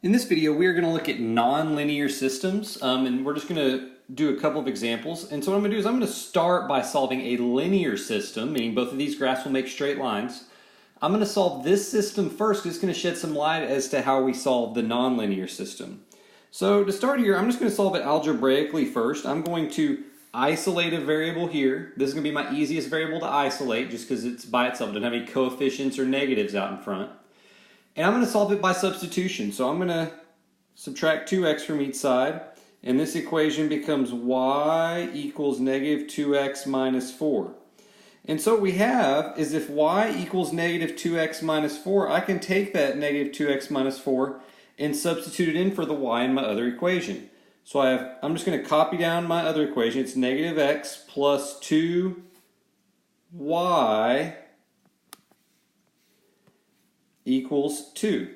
In this video, we are going to look at nonlinear systems, and we're just going to do a couple of examples. And so what I'm going to do is I'm going to start by solving a linear system, meaning both of these graphs will make straight lines. I'm going to solve this system first because it's going to shed some light as to how we solve the nonlinear system. So to start here, I'm just going to solve it algebraically first. I'm going to isolate a variable here. This is going to be my easiest variable to isolate just because it's by itself. It doesn't have any coefficients or negatives out in front. And I'm going to solve it by substitution. So I'm going to subtract 2x from each side. And this equation becomes y equals negative 2x minus 4. And so what we have is if y equals negative 2x minus 4, I can take that negative 2x minus 4 and substitute it in for the y in my other equation. So I'm just going to copy down my other equation. It's negative x plus 2y equals 2.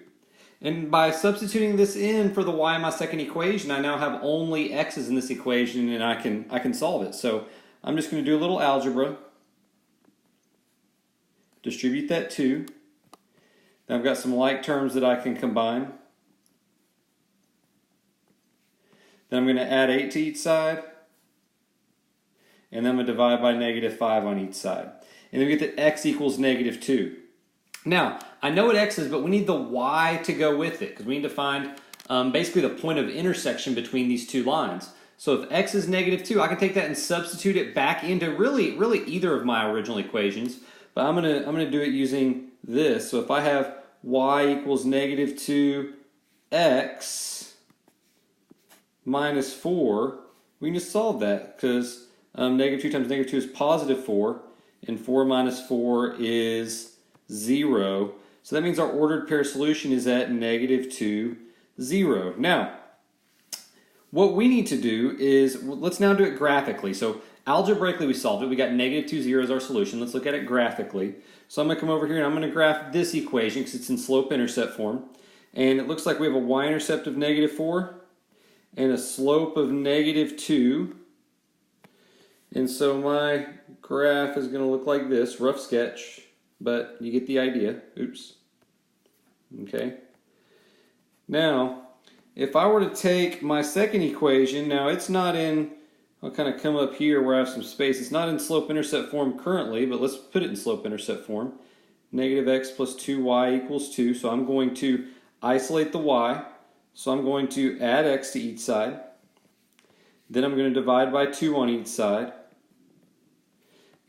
And by substituting this in for the y in my second equation, I now have only x's in this equation and I can solve it. So I'm just going to do a little algebra. Distribute that 2. Then I've got some like terms that I can combine. Then I'm going to add 8 to each side. And then I'm going to divide by negative 5 on each side. And then we get that x equals negative 2. Now, I know what x is, but we need the y to go with it because we need to find basically the point of intersection between these two lines. So if x is negative 2, I can take that and substitute it back into really either of my original equations. But I'm gonna do it using this. So if I have y equals negative 2x minus 4, we can just solve that because negative 2 times negative 2 is positive 4, and 4 minus 4 is 0. So that means our ordered pair solution is at negative 2, 0. Now, what we need to do is, let's now do it graphically. So algebraically we solved it. We got negative 2, 0 as our solution. Let's look at it graphically. So I'm going to come over here and I'm going to graph this equation because it's in slope-intercept form. And it looks like we have a y-intercept of negative 4 and a slope of negative 2. And so my graph is going to look like this, rough sketch. But you get the idea. Oops. Okay. Now, if I were to take my second equation, now it's not in, I'll kind of come up here where I have some space. It's not in slope-intercept form currently, but let's put it in slope-intercept form. Negative x plus 2y equals 2. So I'm going to isolate the y. So I'm going to add x to each side. Then I'm going to divide by 2 on each side.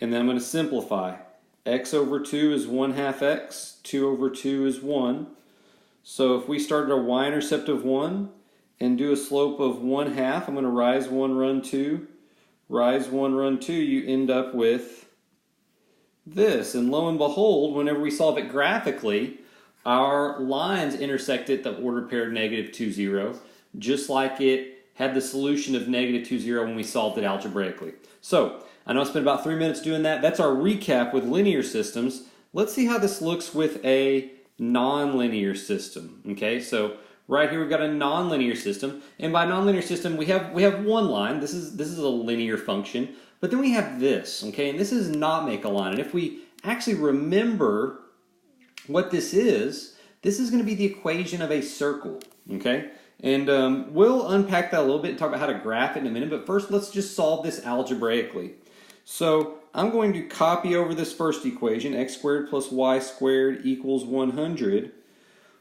And then I'm going to simplify. X over 2 is 1/2 x, 2 over 2 is 1. So if we started a y-intercept of 1 and do a slope of 1/2, I'm going to rise 1, run 2, rise 1, run 2, you end up with this. And lo and behold, whenever we solve it graphically, our lines intersect at the ordered pair negative 2, 0, just like it had the solution of negative 2, 0 when we solved it algebraically. So I know I spent about 3 minutes doing that. That's our recap with linear systems. Let's see how this looks with a nonlinear system. Okay, so right here we've got a nonlinear system, and by nonlinear system we have one line. This is a linear function, but then we have this. Okay, and this is not make a line. And if we actually remember what this is going to be the equation of a circle. Okay. And we'll unpack that a little bit and talk about how to graph it in a minute, but first let's just solve this algebraically. So I'm going to copy over this first equation, x squared plus y squared equals 100.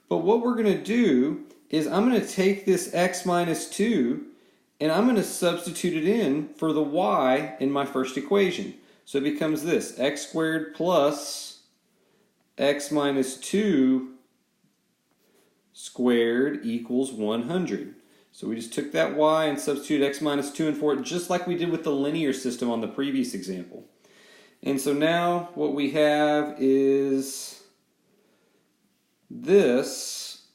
But what we're going to do is I'm going to take this x minus 2 and I'm going to substitute it in for the y in my first equation. So it becomes this, x squared plus x minus 2 squared equals 100. So we just took that y and substituted x minus 2 in for it, just like we did with the linear system on the previous example. And so now what we have is this,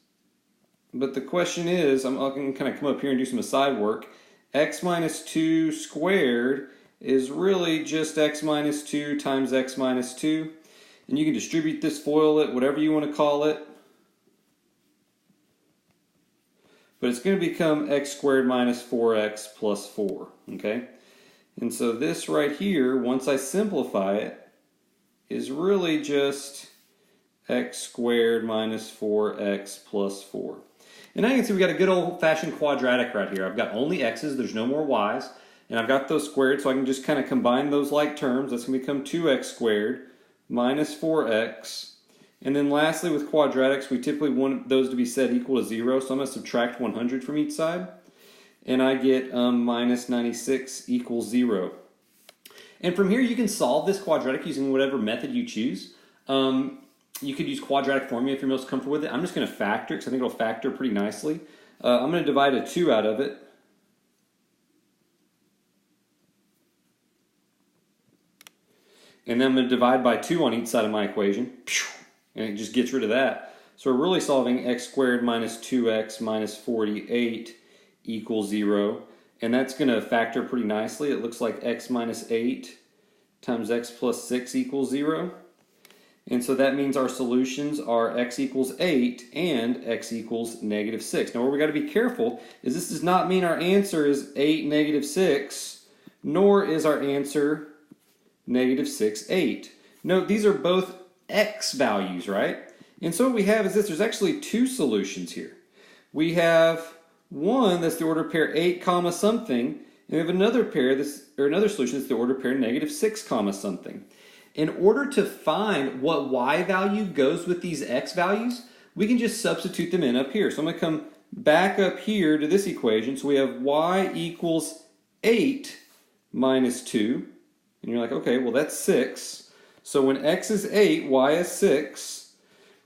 but the question is, I'm going to kind of come up here and do some aside work. X minus 2 squared is really just x minus 2 times x minus 2. And you can distribute this, FOIL it, whatever you want to call it. But it's going to become x squared minus 4x plus 4, okay? And so this right here, once I simplify it, is really just x squared minus 4x plus 4. And now you can see we got a good old-fashioned quadratic right here. I've got only x's, there's no more y's, and I've got those squared, so I can just kind of combine those like terms. That's going to become 2x squared minus 4x. And then lastly, with quadratics, we typically want those to be set equal to 0, so I'm going to subtract 100 from each side. And I get minus 96 equals 0. And from here, you can solve this quadratic using whatever method you choose. You could use quadratic formula if you're most comfortable with it. I'm just going to factor because I think it'll factor pretty nicely. I'm going to divide a 2 out of it. And then I'm going to divide by 2 on each side of my equation. And it just gets rid of that. So we're really solving x squared minus 2x minus 48 equals 0. And that's going to factor pretty nicely. It looks like x minus 8 times x plus 6 equals 0. And so that means our solutions are x equals 8 and x equals negative 6. Now where we got to be careful is this does not mean our answer is 8, negative 6, nor is our answer negative 6, 8. Note these are both x values, right? And so what we have is this. There's actually two solutions here. We have one that's the order pair 8 comma something, and we have another pair another solution that's the order pair negative 6 comma something. In order to find what y value goes with these x values, we can just substitute them in up here. So I'm going to come back up here to this equation. So we have y equals 8 minus 2. And you're like, okay, well that's 6. So when x is 8, y is 6.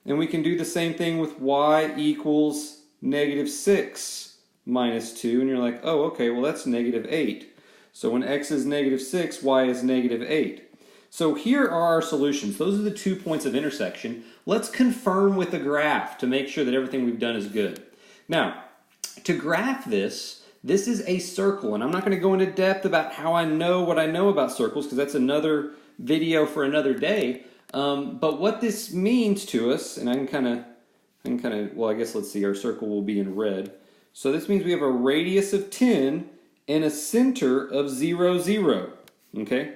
And we can do the same thing with y equals negative 6 minus 2. And you're like, oh, okay, well that's negative 8. So when x is negative 6, y is negative 8. So here are our solutions. Those are the 2 points of intersection. Let's confirm with a graph to make sure that everything we've done is good. Now, to graph this is a circle, and I'm not going to go into depth about how I know what I know about circles because that's another video for another day. But what this means to us, and I can kind of, well, I guess let's see, our circle will be in red. So this means we have a radius of 10 and a center of 0, 0. Okay?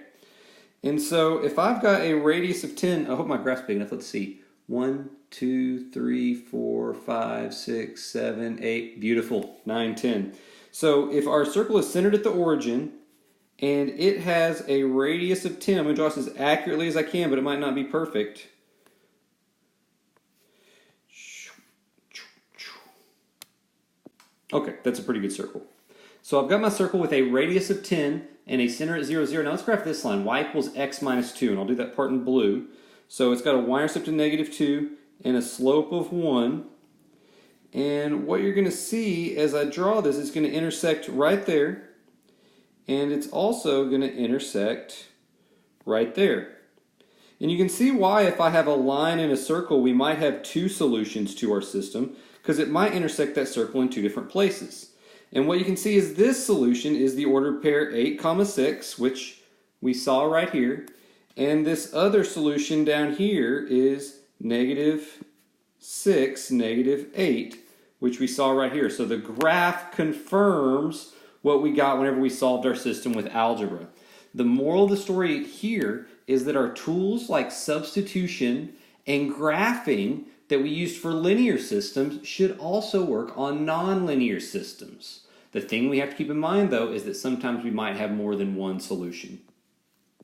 And so if I've got a radius of 10, I hope my graph's big enough. Let's see. 1, 2, 3, 4, 5, 6, 7, 8. Beautiful. 9, 10. So if our circle is centered at the origin and it has a radius of 10, I'm going to draw this as accurately as I can, but it might not be perfect. Okay, that's a pretty good circle. So I've got my circle with a radius of 10 and a center at 0, 0. Now let's graph this line, y equals x minus 2, and I'll do that part in blue. So it's got a y-intercept of negative 2 and a slope of 1. And what you're going to see as I draw this is going to intersect right there, and it's also going to intersect right there. And you can see why if I have a line and a circle, we might have two solutions to our system, because it might intersect that circle in two different places. And what you can see is this solution is the order pair 8 comma 6, which we saw right here. And this other solution down here is negative 6, negative 8, which we saw right here. So the graph confirms what we got whenever we solved our system with algebra. The moral of the story here is that our tools like substitution and graphing that we used for linear systems should also work on nonlinear systems. The thing we have to keep in mind, though, is that sometimes we might have more than one solution.